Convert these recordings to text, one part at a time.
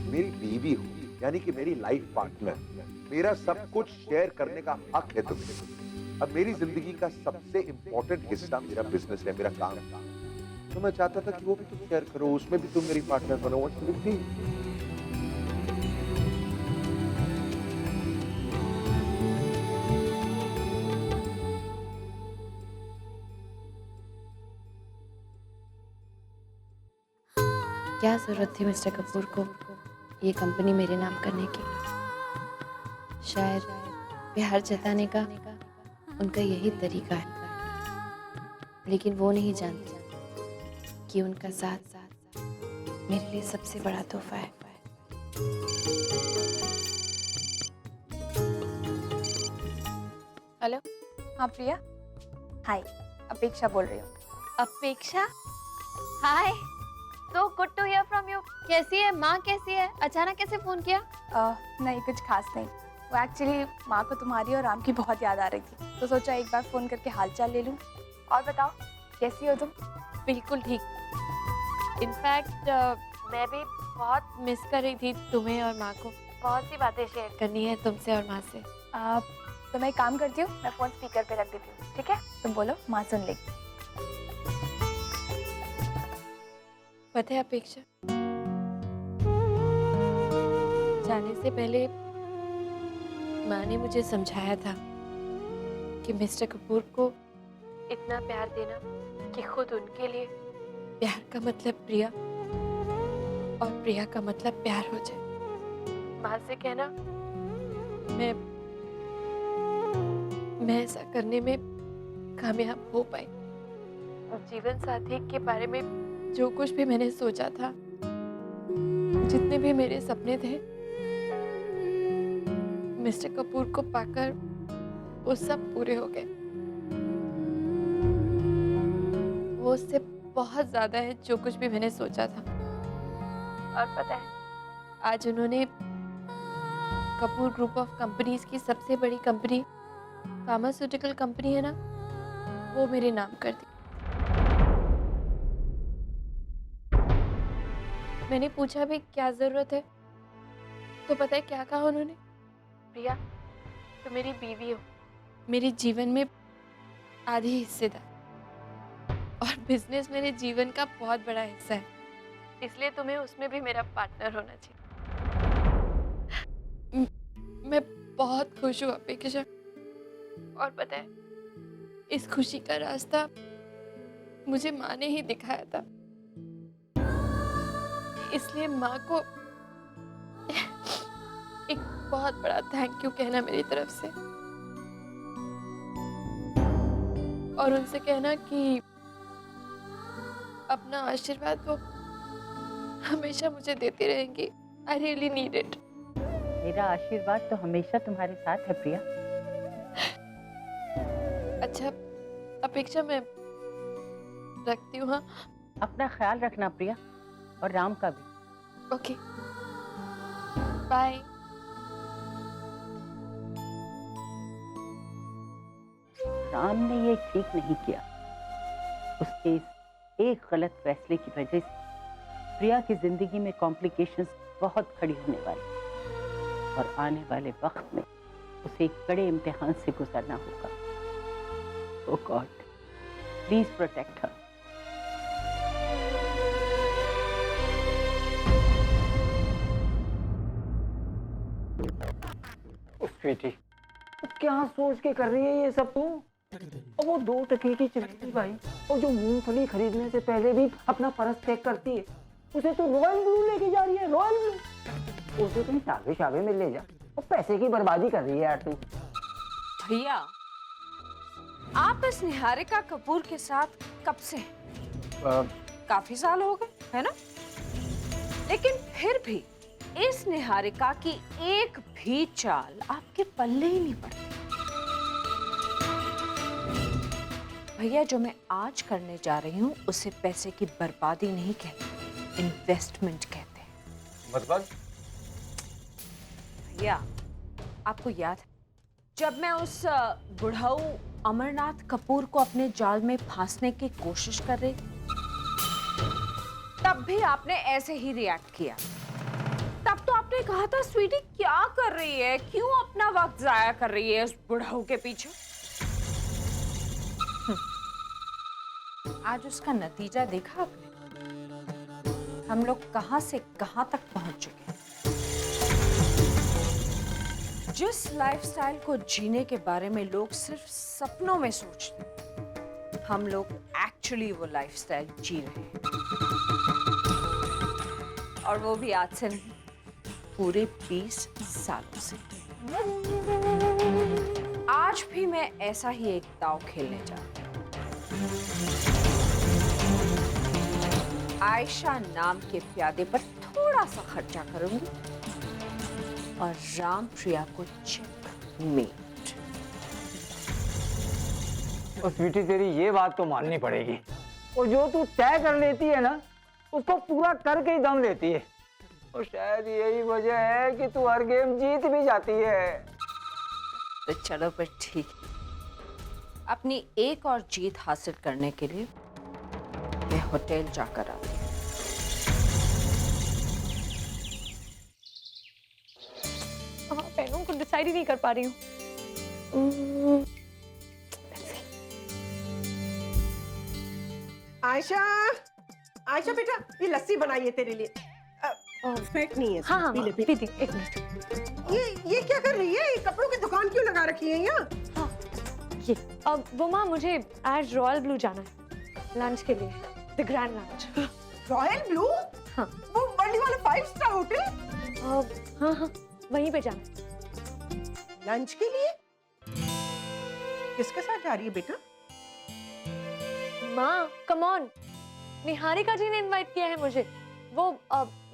मेरी बीवी हो, यानी कि मेरी लाइफ पार्टनर, मेरा सब कुछ शेयर करने का हक है तुमसे। अब मेरी जिंदगी का सबसे इंपॉर्टेंट हिस्सा मेरा बिजनेस है, मेरा काम। तो मैं चाहता था कि वो भी तुम शेयर करो, उसमें भी तुम मेरी पार्टनर बनो। What's the big deal? क्या ज़रूरत थी मिस्टर कपूर को ये कंपनी मेरे नाम करने की? शायद प्यार जताने का उनका यही तरीका है, लेकिन वो नहीं जानते कि उनका साथ मेरे लिए सबसे बड़ा तोहफा है। हेलो। हाँ प्रिया। हाय, अपेक्षा बोल रही हूँ। अपेक्षा, हाय। तो good to hear from you. कैसी है माँ, कैसी है? अचानक कैसे फोन किया? नहीं, कुछ खास नहीं। वो एक्चुअली माँ को तुम्हारी और राम की बहुत याद आ रही थी, तो सोचा एक बार फोन करके हालचाल ले लूँ। और बताओ, कैसी हो तुम? बिल्कुल ठीक। इनफैक्ट मैं भी बहुत मिस कर रही थी तुम्हें और माँ को। बहुत सी बातें शेयर करनी है तुमसे और माँ से। तो मैं एक काम करती हूँ, मैं फोन स्पीकर पे रख देती हूँ, ठीक है? तुम बोलो, माँ सुन लेगी। पता है अपेक्षा, जाने से पहले माँ ने मुझे समझाया था कि मिस्टर कपूर को इतना प्यार देना कि खुद उनके लिए प्यार का मतलब प्रिया और प्रिया का मतलब प्यार हो जाए। माँ से कहना मैं ऐसा करने में कामयाब हो पाई। जीवन साथी के बारे में जो कुछ भी मैंने सोचा था, जितने भी मेरे सपने थे, मिस्टर कपूर को पाकर वो सब पूरे हो गए। वो उससे बहुत ज्यादा है जो कुछ भी मैंने सोचा था। और पता है, आज उन्होंने कपूर ग्रुप ऑफ कंपनीज की सबसे बड़ी कंपनी, फार्मास्यूटिकल कंपनी है ना, वो मेरे नाम कर दी। मैंने पूछा भी क्या जरूरत है, तो पता है क्या कहा उन्होंने? प्रिया, तो मेरी बीवी हो, मेरे जीवन में आधी हिस्सेदार, और बिजनेस मेरे जीवन का बहुत बड़ा हिस्सा है, इसलिए तुम्हें उसमें भी मेरा पार्टनर होना चाहिए। मैं बहुत खुश हूँ अपेक्षा, और पता है, इस खुशी का रास्ता मुझे माँ ने ही दिखाया था, इसलिए माँ को एक बहुत बड़ा थैंक यू कहना मेरी तरफ से, और उनसे कहना कि अपना आशीर्वाद वो हमेशा मुझे देती रहेंगी। I really need it. मेरा आशीर्वाद तो हमेशा तुम्हारे साथ है प्रिया। अच्छा अपेक्षा, मैं रखती हूँ। हाँ, अपना ख्याल रखना प्रिया, और राम का भी। Okay, bye. राम ने ये ठीक नहीं किया। उसके इस एक गलत फैसले की वजह से प्रिया की जिंदगी में कॉम्प्लिकेशंस बहुत खड़ी होने वाली, और आने वाले वक्त में उसे एक बड़े इम्तिहान से गुजरना होगा। Oh God, please protect her. Sweetie, क्या सोच के कर रही है ये सब तू? और वो 2 टके की चिट्ठी भाई, और जो मूंगफली खरीदने से पहले भी अपना पर्स चेक करती है, उसे तो रॉयल ब्लू लेके जा रही है। रॉयल ब्लू उसे तुम शाबे शाबे में ले जा, और पैसे की बर्बादी कर रही है यार तू। भैया, आप इस निहारिका कपूर के साथ कब से हैं? काफी साल हो गए, है ना? लेकिन फिर भी इस निहारिका की एक भी चाल आपके पल्ले ही नहीं पड़ती। भैया, जो मैं आज करने जा रही हूँ उसे पैसे की बर्बादी नहीं कहते, इन्वेस्टमेंट कहते हैं। मतलब? भैया, आपको याद है जब मैं उस बुढ़ाऊ अमरनाथ कपूर को अपने जाल में फांसने की कोशिश कर रही थी, तब भी आपने ऐसे ही रिएक्ट किया। तब आपने कहा था स्वीटी क्या कर रही है, क्यों अपना वक्त जाया कर रही है उस बुढ़ाऊ के पीछे? आज उसका नतीजा देखा आपने? हम लोग कहां से कहां तक पहुंच चुके हैं। जिस लाइफस्टाइल को जीने के बारे में लोग सिर्फ सपनों में सोचते हैं, हम लोग एक्चुअली वो लाइफस्टाइल जी रहे हैं। और वो भी आज से नहीं, पूरे 20 सालों से। आज भी मैं ऐसा ही एक दांव खेलने जा रही हूं। आयशा नाम के प्यादे पर थोड़ा सा खर्चा करूंगी और राम प्रिया को चेकमेट। और स्वीटी तेरी ये बात तो माननी पड़ेगी, और जो तू तय कर लेती है ना उसको पूरा करके ही दम लेती है। और शायद यही वजह है कि तू हर गेम जीत भी जाती है। तो चलो फिर ठीक है, अपनी एक और जीत हासिल करने के लिए मैं होटल जाकर आती हूँ। पहनूं, कुछ डिसाइड ही नहीं कर पा रही हूँ। आयशा, आयशा बेटा, ये लस्सी बनाई है तेरे लिए। फैट नहीं है। हाँ हाँ, पी ले, पीती, एक मिनट। ये क्या कर रही है? ये कपड़ों की दुकान क्यों लगा रखी है यहाँ? हाँ, ये अब वो माँ, मुझे आज रॉयल ब्लू जाना है लंच के लिए, the grand lunch. Royal blue? हाँ। वो बड़ी वाला 5 स्टार होटल? हाँ हाँ, वहीं पे जाना है। लंच के लिए? किसके साथ जा रही है बेटा? माँ कम ऑन, निहारिका जी ने इनवाइट किया है मुझे, वो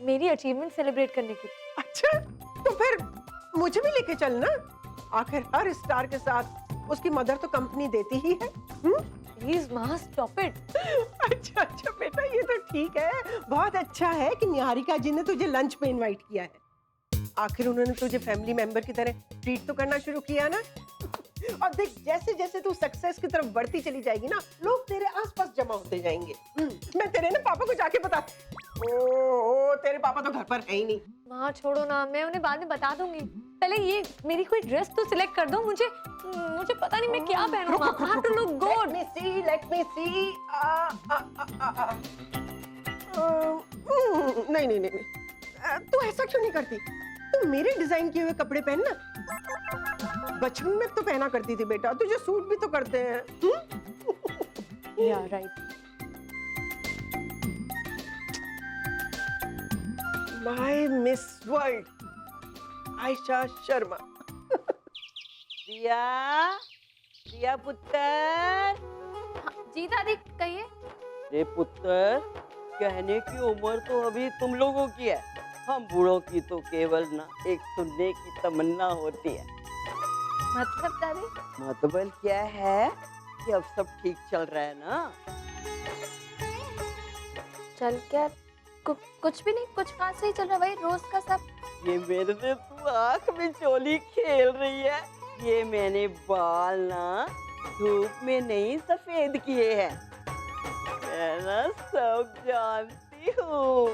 मेरी अचीवमेंट सेलिब्रेट करने के लिए। अच्छा, तो फिर मुझे भी लेके चलना। आखिर हर स्टार के साथ उसकी मदर तो कंपनी देती ही है। प्लीज माँ, स्टॉप इट। अच्छा बेटा, ये तो ठीक है। बहुत अच्छा है कि निहारिका जी ने तुझे लंच पे इनवाइट किया है। आखिर उन्होंने तुझे फैमिली मेंबर की तरह ट्रीट तो करना शुरू किया ना। और देख, जैसे जैसे तू सक्सेस की तरफ बढ़ती चली जाएगी ना, लोग तेरे आसपास जमा होते जाएंगे। मैं तेरे ना पापा को जाके बता। ओ, तेरे पापा तो घर पर है ही नहीं। माँ छोड़ो ना, मैं उन्हें बाद में बता दूंगी। पहले ये मेरी कोई ड्रेस तो सिलेक्ट कर दो, मुझे पता नहीं मैं क्या पहनूं। माँ, I have to look good. Let me see. नहीं, तू ऐसा क्यों नहीं करती? तू मेरे डिजाइन किए हुए कपड़े पहनना। बचपन में तो पहना करती थी बेटा, तुझे सूट भी तो करते हैं। Yeah, right. My miss world Ayesha Sharma. दिया पुत्र। जी दादी, कहिए। रे पुत्र, कहने की उम्र तो अभी तुम लोगों की है, हम बूढ़ों की तो केवल ना एक सुनने की तमन्ना होती है। मतलब दादी? मतलब क्या है कि अब सब ठीक चल रहा है ना? चल क्या, कुछ भी नहीं, कुछ खास नहीं चल रहा, वही रोज का सब। ये मेरे से तू आंख में चोली खेल रही है। ये मैंने बाल ना धूप में नहीं सफेद किए हैं, मैं ना सब जानती हूँ।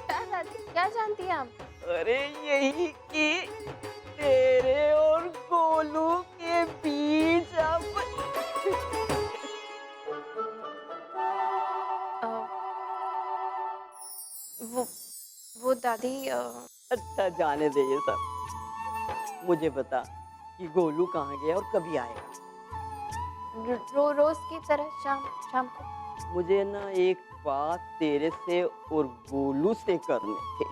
क्या दादी, क्या जानती हैं आप? अरे यही कि तेरे और गोलू के बीच अब वो दादी अच्छा जाने दे ये सब। मुझे बता कि गोलू कहाँ गया और कभी आएगा? रोज की तरह शाम को। मुझे ना एक बात तेरे से और गोलू से करने थे।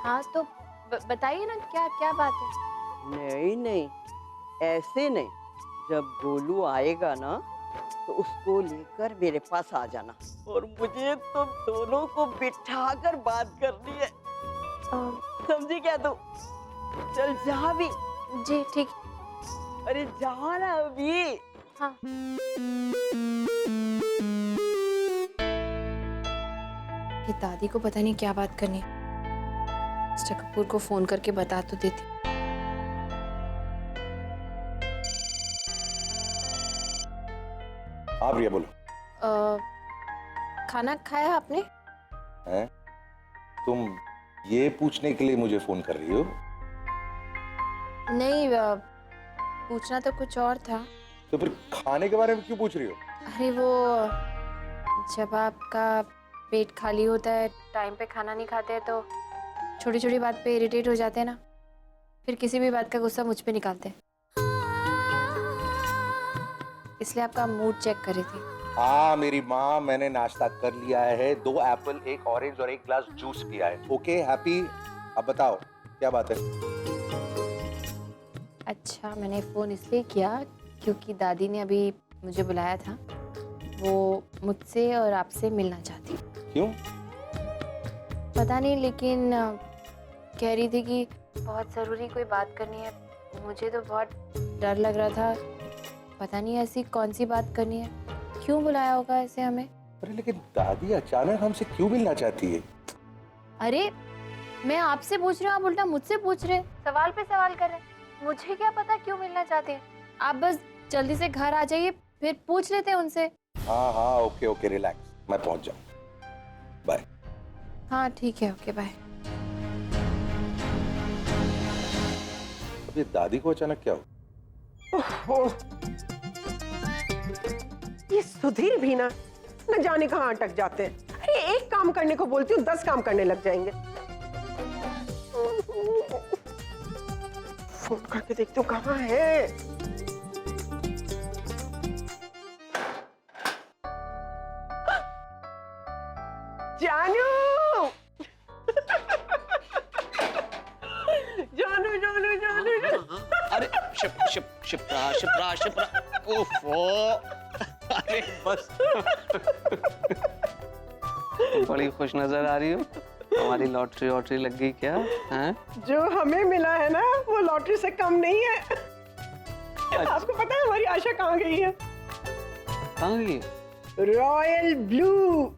हाँ तो बताइए ना, क्या बात है? नहीं, ऐसे नहीं। जब गोलू आएगा ना तो उसको लेकर मेरे पास आ जाना, और मुझे तुम दोनों को बिठाकर बात करनी है। समझी क्या तू? चल जा भी। जी ठीक। अरे जा ना अभी। हाँ। ये दादी को पता नहीं क्या बात करनी है। मिस्टर कपूर को फोन करके बता तो देती। आप रिया बोलो। खाना खाया आपने? हैं? तुम ये पूछने के लिए मुझे फोन कर रही हो? नहीं, पूछना तो कुछ और था। तो फिर खाने के बारे में क्यों पूछ रही हो? अरे वो, जब आपका पेट खाली होता है, टाइम पे खाना नहीं खाते हैं, तो छोटी छोटी बात पे इरिटेट हो जाते हैं ना, फिर किसी भी बात का गुस्सा मुझ पे निकालते हैं। इसलिए आपका मूड चेक कर रही थी। हाँ मेरी माँ, मैंने नाश्ता कर लिया है, 2 एप्पल, 1 ऑरेंज और 1 ग्लास जूस पिया है। Okay, happy? अब बताओ क्या बात है? अच्छा, मैंने फ़ोन इसलिए किया क्योंकि दादी ने अभी मुझे बुलाया था। वो मुझसे और आपसे मिलना चाहती। क्यों? पता नहीं, लेकिन कह रही थी कि बहुत ज़रूरी कोई बात करनी है। मुझे तो बहुत डर लग रहा था, पता नहीं ऐसी कौन सी बात करनी है, क्यों बुलाया होगा ऐसे हमें। अरे लेकिन दादी अचानक हमसे क्यों मिलना चाहती है? अरे मैं आपसे पूछ रही हूँ, आप उल्टा मुझसे पूछ रहे, सवाल पे सवाल कर रहे हैं। मुझे क्या पता क्यों मिलना चाहते हैं। आप बस जल्दी से घर आ जाइए, फिर पूछ लेते हैं उनसे। हाँ हाँ, ओके ओके, रिलैक्स, मैं पहुंच जाऊँ। बाय। हाँ ठीक है, ओके बाय। अब ये दादी को अचानक क्या हो? ओहो, ये सुधीर भी ना न जाने कहाँ अटक जाते हैं। अरे एक काम करने को बोलती हूँ, 10 काम करने लग जाएंगे। फोन करके देखती हूँ कहाँ है। जानू जानू जानू जानू जानू। अरे शिप्रा शिप्रा शिप्रा, ओफो, अरे बस। बड़ी खुश नजर आ रही हो। हमारी लॉटरी वॉटरी लग गई क्या? हैं? जो हमें मिला है ना, वो लॉटरी से कम नहीं है। आपको पता है हमारी आशा कहाँ गई है? कहाँ गई है? Royal blue,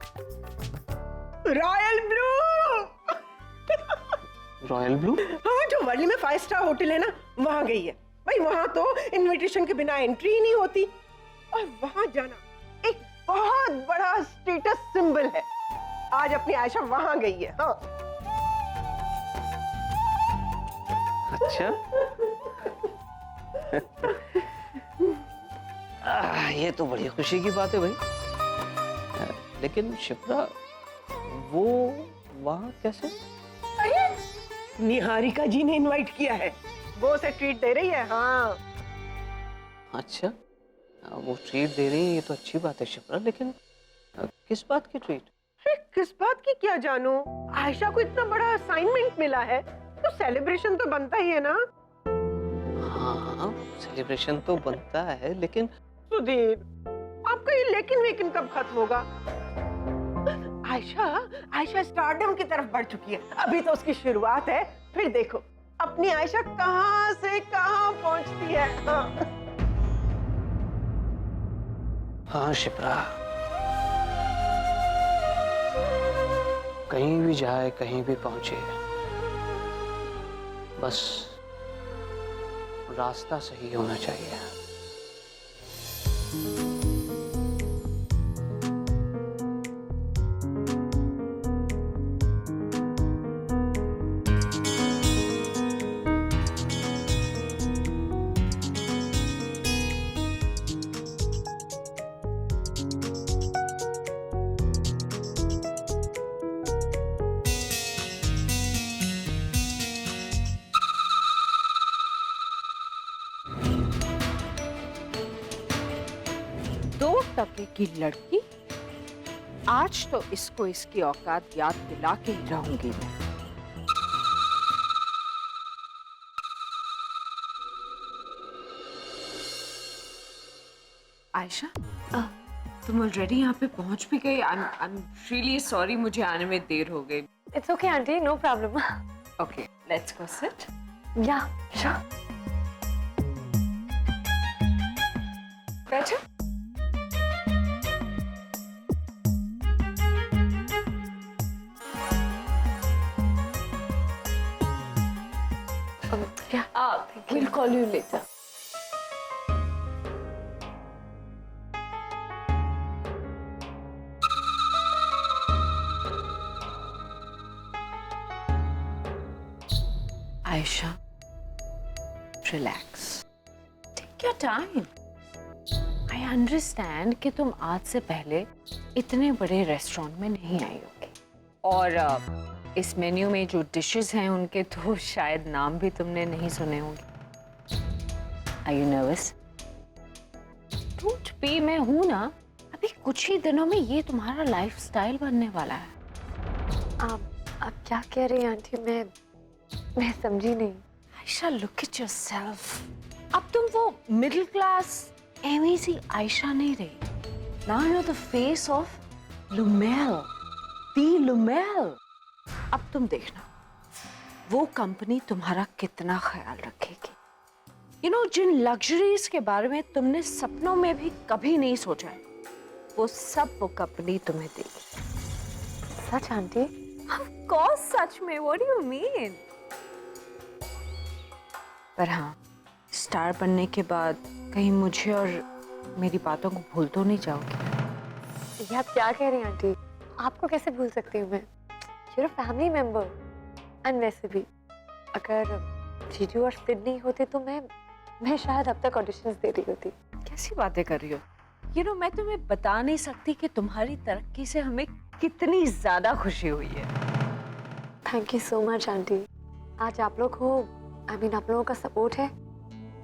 royal blue. Royal blue? हाँ, जो वर्ली में 5 स्टार होटल है ना, वहाँ गई है। भाई वहाँ तो इनविटेशन के बिना एंट्री ही नहीं होती, और वहाँ जाना एक बहुत बड़ा स्टेटस सिंबल है। आज अपनी आयशा वहाँ गई है। हाँ। अच्छा। ये तो बड़ी खुशी की बात है भाई। लेकिन शिप्रा, वो वहाँ कैसे? निहारिका जी ने इनवाइट किया है, वो उसे ट्रीट दे रही है। हाँ। अच्छा, वो ट्रीट दे रही है, ये तो अच्छी बात है शिप्रा, लेकिन किस बात की ट्रीट? किस बात की क्या जानू? आयशा को इतना बड़ा असाइनमेंट मिला है, तो सेलिब्रेशन तो बनता ही है ना। हाँ, सेलिब्रेशन तो बनता है, लेकिन सुधीर, आपका ये लेकिन वेकिन कब खत्म होगा? आयशा स्टारडम की तरफ बढ़ चुकी है, अभी तो उसकी शुरुआत है। फिर देखो अपनी आयशा कहाँ से कहाँ पहुँचती है। हाँ। हाँ शिप्रा, कहीं भी जाए, कहीं भी पहुंचे, बस रास्ता सही होना चाहिए। टके की लड़की, आज तो इसको इसकी औकात याद दिला के ही रहूंगी मैं। आयशा, तुम ऑलरेडी यहाँ पे पहुंच भी गई। आई एम रियली सॉरी, मुझे आने में देर हो गई। It's okay aunty, no problem. Okay, let's go sit. Yeah sure. बैठो। We'll call you later. Ayesha, relax, take your time. I understand कि तुम आज से पहले इतने बड़े रेस्टोरेंट में नहीं आई होगी, और इस मेन्यू में जो डिशेस हैं उनके तो शायद नाम भी तुमने नहीं सुने होंगे। Are you nervous? Don't be, मैं हूं ना। अभी कुछ ही दिनों में ये तुम्हारा लाइफस्टाइल बनने वाला है। आप क्या कह रही हैं आंटी? मैं समझी नहीं। Ayesha, look at yourself. अब तुम वो मिडिल क्लास एमी सी आयशा नहीं रही। Now you are the face of Lumel, the Lumel. अब तुम देखना वो कंपनी तुम्हारा कितना ख्याल रखेगी। यू नो, जिन लग्जरीज के बारे में तुमने सपनों में भी कभी नहीं सोचा है, वो सब वो कंपनी तुम्हें देगी। सच आंटी? Of course, सच में। What do you mean? पर हाँ, स्टार बनने के बाद कहीं मुझे और मेरी बातों को भूल तो नहीं जाओगी? ये आप क्या कह रही हैं आंटी? आपको कैसे भूल सकती हूँ मैं? You're a family member. And वैसे भी अगर जीजू और सिड नहीं होते तो मैं शायद अब तक ऑडिशंस दे रही होती। कैसी बातें कर रही हो? You know, मैं तुम्हें बता नहीं सकती कि तुम्हारी तरक्की से हमें कितनी ज्यादा खुशी हुई है। Thank you so much aunty. आज आप लोग हो, आप लोगों का सपोर्ट है,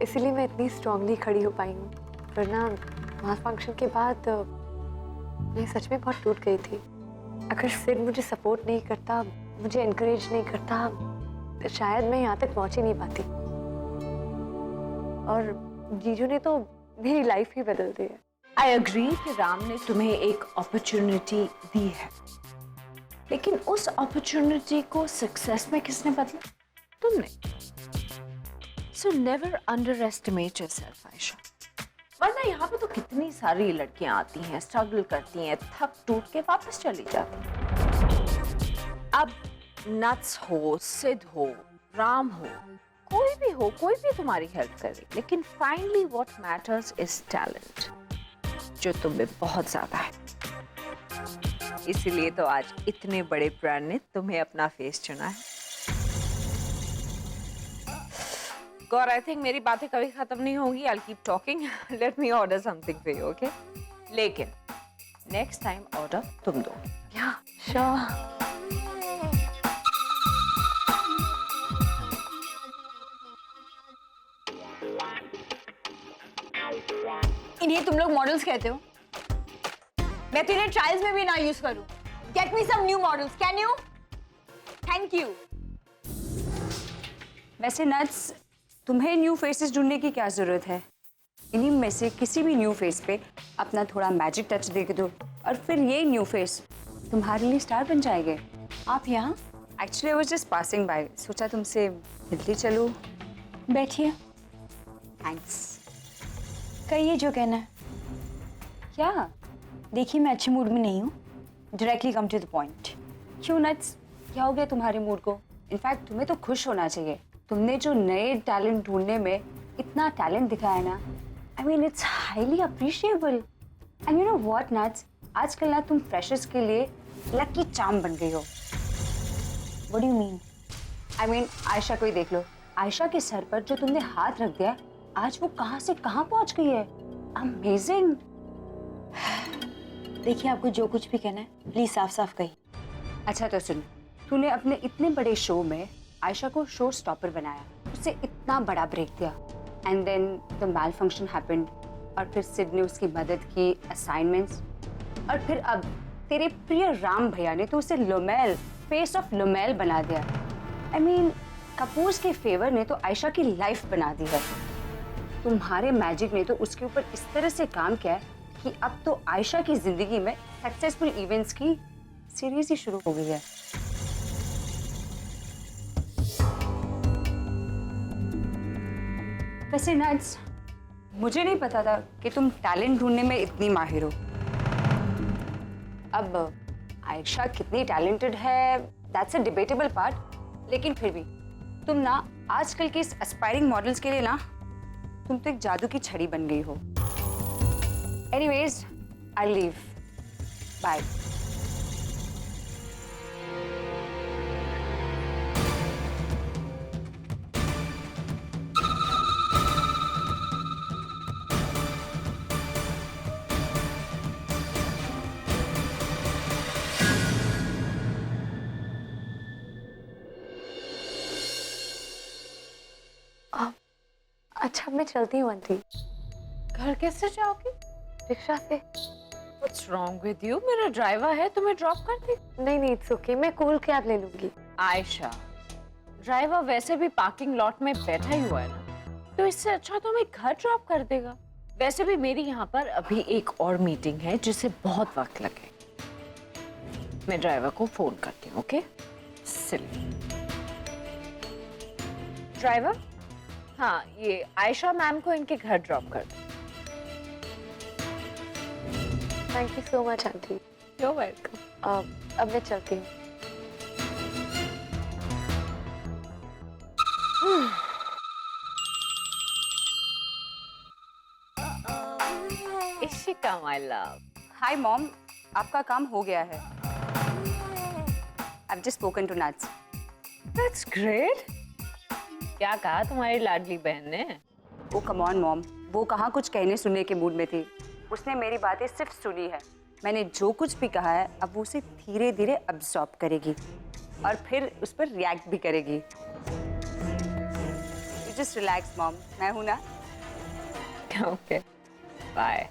इसीलिए मैं इतनी स्ट्रांगली खड़ी हो पाई हूँ। वरना मास फंक्शन के बाद मैं सच में बहुत टूट गई थी। अगर सिड मुझे सपोर्ट नहीं करता, मुझे इनकरेज नहीं करता, तो शायद मैं यहाँ तक पहुँच ही नहीं पाती। और जीजू ने तो मेरी लाइफ ही बदल दी है। आई एग्री कि राम ने तुम्हें एक अपॉर्चुनिटी दी है, लेकिन उस अपॉर्चुनिटी को सक्सेस में किसने बदला? तुमने। So never under estimate yourself Ayesha. वरना यहाँ पे तो कितनी सारी लड़कियां आती हैं, स्ट्रगल करती हैं, थक टूट के वापस चली जाती हैं। अब नट्स हो, सिद्ध हो, राम हो, कोई भी तुम्हारी हेल्प करे, लेकिन finally what matters is talent, जो तुम्हें बहुत ज्यादा है। इसीलिए तो आज इतने बड़े ब्रांड ने तुम्हें अपना फेस चुना है। गौर, आई थिंक मेरी बातें कभी खत्म नहीं होंगी। I'll keep talking. Let me order something for you, okay? लेकिन नेक्स्ट टाइम ऑर्डर तुम दो। या श्योर। इन्हें तुम लोग मॉडल्स कहते हो? मैं तो इन्हें ट्रायल्स में भी ना यूज करूं। Get me some new models, can you? Thank you. वैसे नट्स, तुम्हें न्यू फेसेस ढूंढने की क्या जरूरत है? इन्हीं में से किसी भी न्यू फेस पे अपना थोड़ा मैजिक टच दे के दो, और फिर ये न्यू फेस तुम्हारे लिए स्टार बन जाएंगे। आप यहाँ? Actually I was just passing by, सोचा तुमसे मिलती चलूं। बैठिए। थैंक्स। कहिए जो कहना है। क्या? देखिए, मैं अच्छे मूड में नहीं हूँ। Directly come to the point. क्यों नट्स, क्या हो गया तुम्हारे मूड को? इनफैक्ट तुम्हें तो खुश होना चाहिए। तुमने जो नए टैलेंट ढूंढने में इतना टैलेंट दिखाया ना, I mean it's highly appreciable. And you know what nuts, आजकल ना तुम फ्रेशर्स के लिए लकी चार्म बन गई हो। What do you mean? I mean Ayesha को ही देख लो। आयशा के सर पर जो तुमने हाथ रख दिया, आज वो कहाँ से कहाँ पहुंच गई है। अमेजिंग। देखिए, आपको जो कुछ भी कहना है प्लीज साफ साफ कही। अच्छा तो सुन, तूने अपने इतने बड़े शो में आयशा को शो स्टॉपर बनाया, उसे इतना बड़ा ब्रेक दिया, and then the malfunction happened, और फिर सिड ने उसकी मदद की, असाइनमेंट्स, और फिर अब तेरे प्रिय राम भैया ने तो उसे लुमेल, फेस ऑफ लुमेल बना दिया। आई मीन कपूर के फेवर ने तो आयशा की लाइफ बना दी है। तुम्हारे मैजिक ने तो उसके ऊपर इस तरह से काम किया है कि अब तो आयशा की जिंदगी में सक्सेसफुल इवेंट्स की सीरीज ही शुरू हो गई है। वैसे नट्स, मुझे नहीं पता था कि तुम टैलेंट ढूंढने में इतनी माहिर हो। अब आयशा कितनी टैलेंटेड है, दैट्स अ डिबेटेबल पार्ट, लेकिन फिर भी तुम ना आजकल के इस एस्पायरिंग मॉडल्स के लिए ना, तुम तो एक जादू की छड़ी बन गई हो। Anyways, I leave. बाय। मैं चलती हूँ आंटी। घर कैसे जाओगी? रिक्शा से। What's wrong with you? मेरा ड्राइवर है, तुम्हें ड्रॉप कर दे। नहीं नहीं, इट्स ओके, मैं कूल कैब ले लूंगी। आयशा, ड्राइवर वैसे भी पार्किंग लॉट में बैठा ही हुआ है ना, तो इससे अच्छा तो हमें घर ड्रॉप कर देगा। वैसे भी मेरी यहाँ पर अभी एक और मीटिंग है जिसे बहुत वक्त लगे। मैं ड्राइवर को फोन करती हूँ, ओके? ड्राइवर, हाँ, ये आयशा मैम को इनके घर ड्रॉप कर दो। Thank you so much aunty. You're welcome. अब मैं चलती हूँ। Ishika my love. Hi mom, आपका काम हो गया है। I've just spoken to Nats. That's great. क्या कहा तुम्हारी लाडली बहन ने? ओ कम ऑन मॉम, वो कहाँ कुछ कहने सुनने के मूड में थी। उसने मेरी बातें सिर्फ सुनी है। मैंने जो कुछ भी कहा है अब वो उसे धीरे धीरे अब्सॉर्ब करेगी और फिर उस पर रिएक्ट भी करेगी। यू जस्ट रिलैक्स मॉम, मैं हूं ना। Okay. Bye.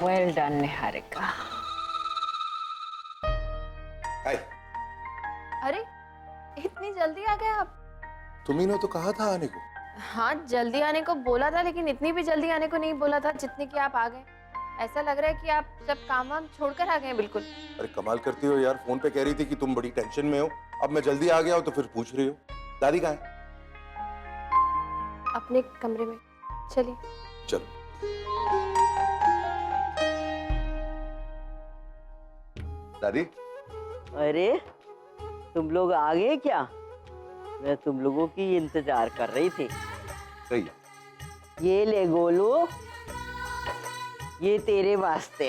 Well done, Niharika. हाय, अरे इतनी जल्दी आ गए आप? तुम्ही ने तो कहा था आने को। हाँ, जल्दी आने को बोला था, लेकिन इतनी भी जल्दी आने को नहीं बोला था जितने कि आप आ गए। ऐसा लग रहा है कि आप सब काम वाम छोड़कर आ गए बिल्कुल। अरे कमाल करती हो यार, फोन पे कह रही थी कि तुम बड़ी टेंशन में हो, अब मैं जल्दी आ गया हूं तो फिर पूछ रही हो। दादी कहाँ है? अपने कमरे में। चलिए। चलो। दादी, अरे तुम लोग आ गए क्या? मैं तुम लोगों की इंतजार कर रही थी। सही है। ये ले गोलू, ये तेरे वास्ते।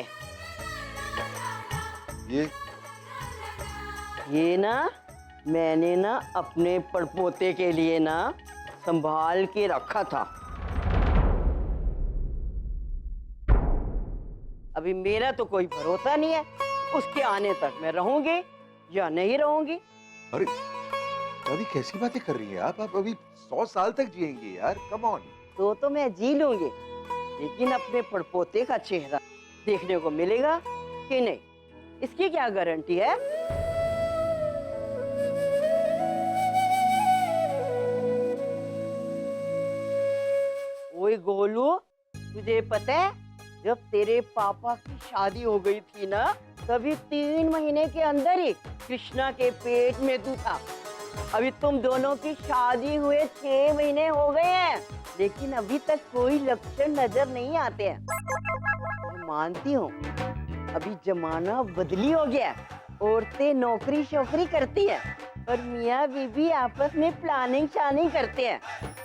ये ना मैंने ना अपने पड़पोते के लिए ना संभाल के रखा था। अभी मेरा तो कोई भरोसा नहीं है, उसके आने तक मैं रहूंगी या नहीं रहूंगी। अरे दादी कैसी बातें कर रही हैं आप अभी 100 साल तक जिएंगे यार, कम ऑन। तो मैं जी लूंगी, लेकिन अपने पड़पोते का चेहरा देखने को मिलेगा कि नहीं, इसकी क्या गारंटी है? ओए गोलू, तुझे पता है जब तेरे पापा की शादी हो गई थी ना, तभी 3 महीने के अंदर ही कृष्णा के पेट में तू था। अभी तुम दोनों की शादी हुए 6 महीने हो गए हैं, लेकिन अभी तक कोई लक्षण नजर नहीं आते हैं। मैं मानती हूँ अभी जमाना बदली हो गया, औरतें नौकरी शौकरी करती हैं और मियाँ बीबी आपस में प्लानिंग शानिंग करते हैं,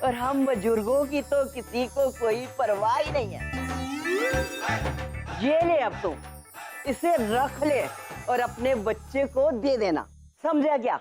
और हम बुजुर्गों की तो किसी को कोई परवाह ही नहीं है। ये ले, अब तुम इसे रख ले और अपने बच्चे को दे देना, समझा क्या?